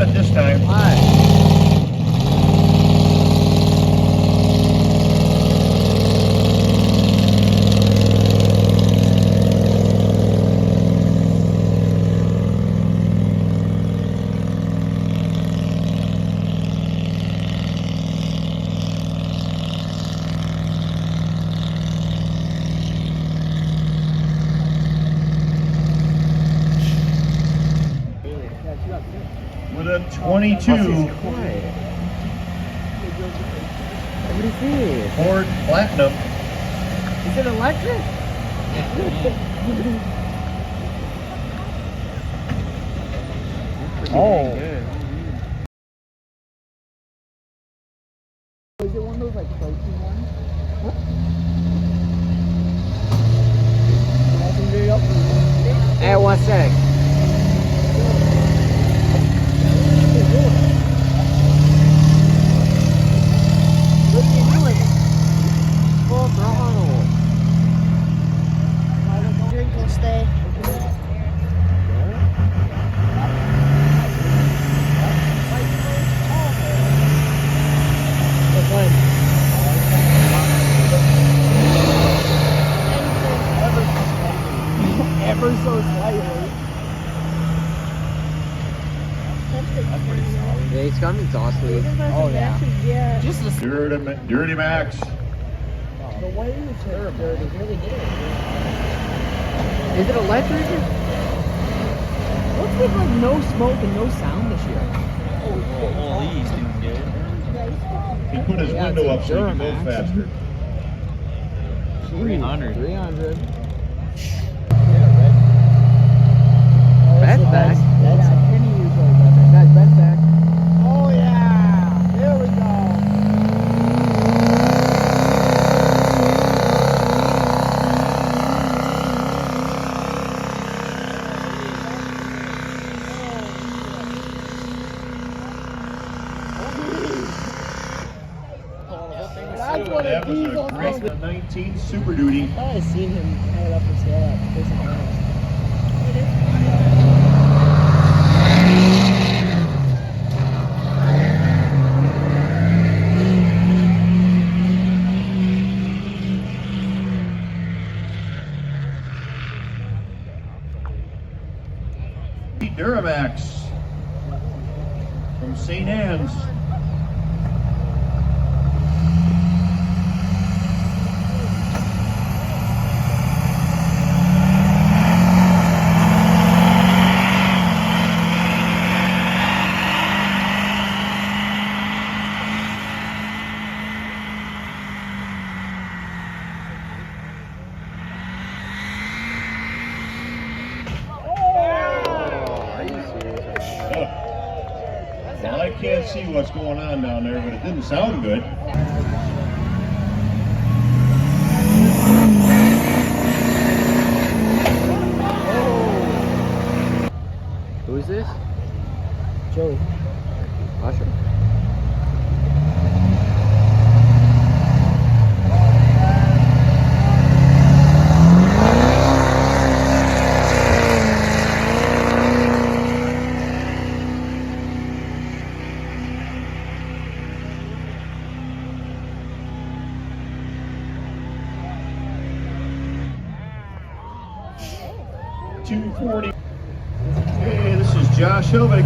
got it this time. All right. With a 22 Ford Platinum. Is it electric? Oh. Is it one of those like protein ones? Hey, 1 sec. What are you doing? Full throttle. Drink will stay. Ever so slightly. That's pretty solid. Yeah, he's got an exhaust leak. Oh, yeah. Just the Dirty Max. The way it's dirty, really good. Is it electric? What's with like no smoke and no sound this year? Oh, he's doing good. He put his window up so he can go faster. 300. 300. That's back. That's Penny usually does it. Guys, bent back. Oh yeah! There we go. That's what a That was diesel a great does. 19 Super Duty. I thought I seen him head up for sale at Jason Thomas. Duramax from St. Anne's. Well, I can't see what's going on down there, but it didn't sound good. Who is this? Joey. Usher. $240. Hey, this is Josh Hilvig.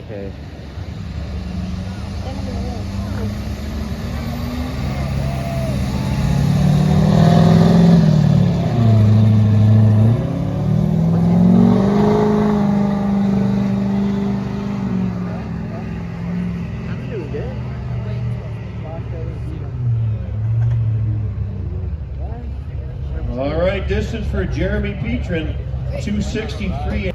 Okay. All right, distance for Jeremy Petrin, 263.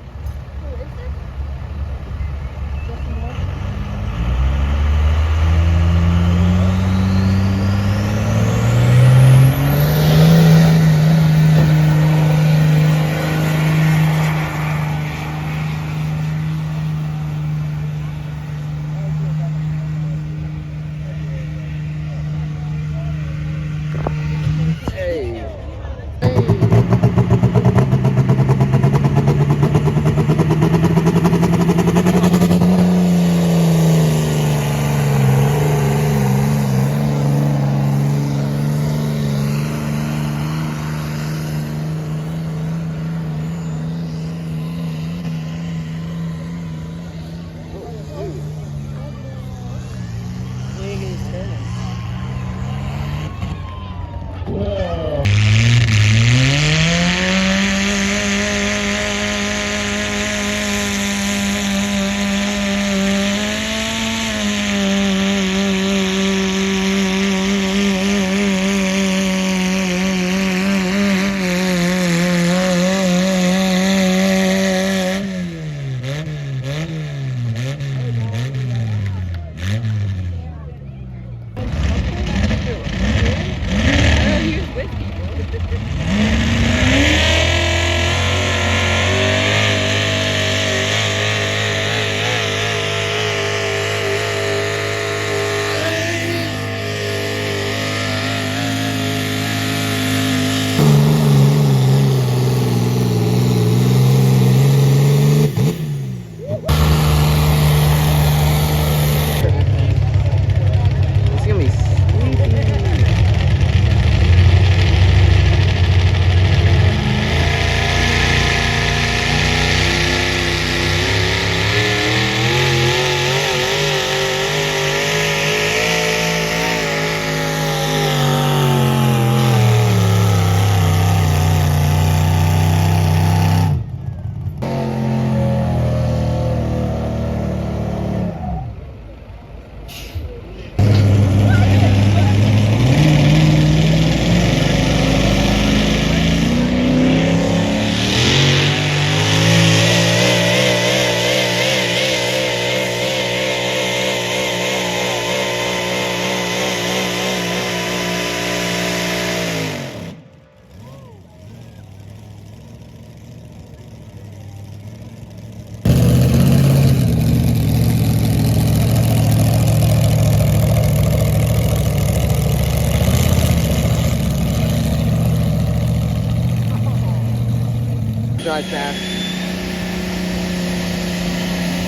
drive fast.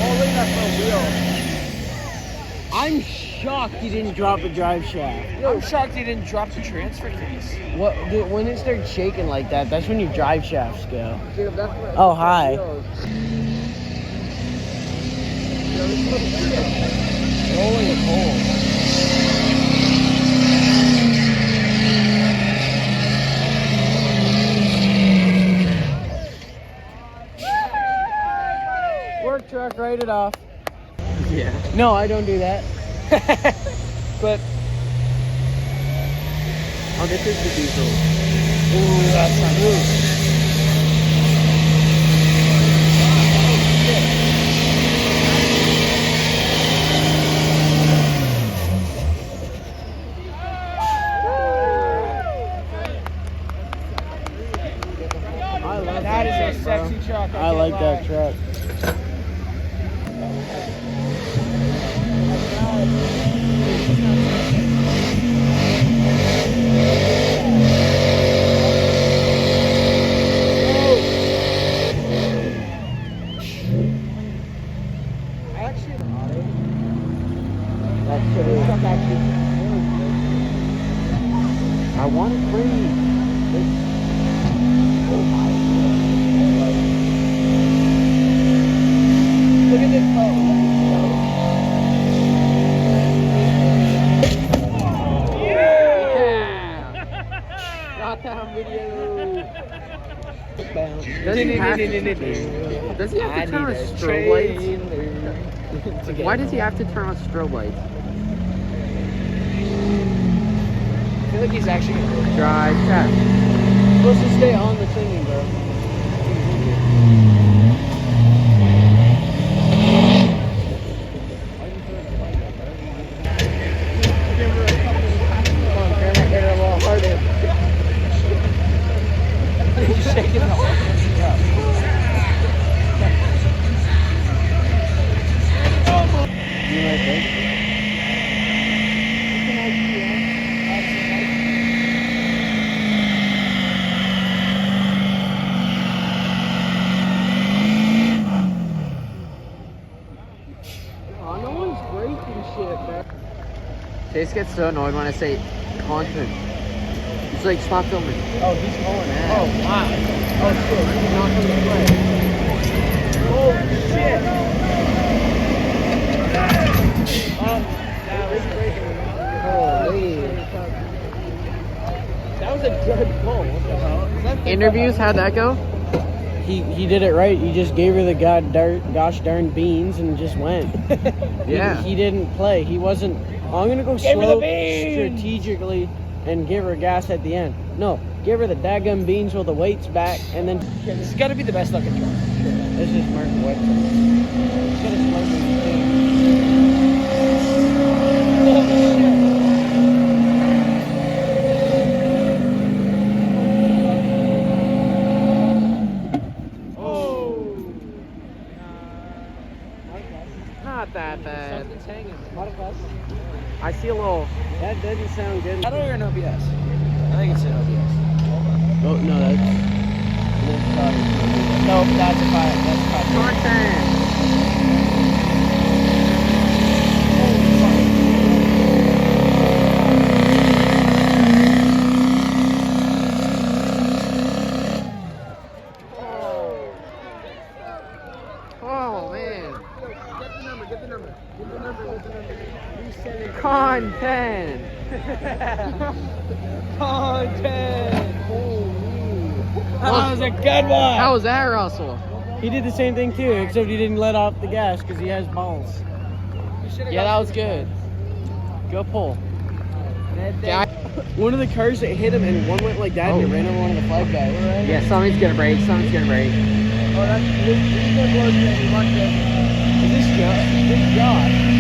Oh, look at that front wheel. I'm shocked he didn't drop the drive shaft. I'm shocked he didn't drop the transfer case. What? Dude, when it starts shaking like that, that's when your drive shafts go. Jacob, that's what Oh, hi. Rolling a pole. Work truck, write it off. Yeah. No, I don't do that. But Oh, this is the diesel. ooh, that's not good. I love That is a truck, bro. sexy truck. I can't like lie. that truck. I want it free. Look at this Got that on video. Does he have to turn on strobe lights? Why does he have to turn on strobe lights? I feel like he's actually gonna Drive test. Supposed to stay on the thingy, bro. Come on, turn that air a little harder. He's shaking the whole thing up. You like this? Oh, no one's breaking shit, bro. Chase gets so annoyed when I say content. He's like, stop filming. Oh, he's going out. Oh, wow. Oh, shit. He's not going to play. Oh, shit. That was breaking. Holy. That was a good pull. What the hell? Interviews, how'd that go? He did it right. He just gave her the gosh darn beans and just went. Yeah. He didn't play. He wasn't, I'm going to go Give her the slow beans! strategically and give her gas at the end. No, give her the daggum beans while the weight's back and then This has got to be the best looking truck. this is Mark White. He's got a slow moving Not that bad. Something's hanging. I see a little. That doesn't sound good. I don't hear an OBS. I think it's an OBS. Oh no, that's. No, that's a fire. That's a fire. Content. Oh man. Get the number. Content. Content. That was a good one. How was that, Russell? He did the same thing too, except he didn't let off the gas because he has balls. Yeah, that was good. Go pull. Yeah, one of the cars that hit him and one went like that and it ran over one of the flag guys. Yeah, something's gonna break. Something's gonna break. Oh, that's this is good. Is this Josh?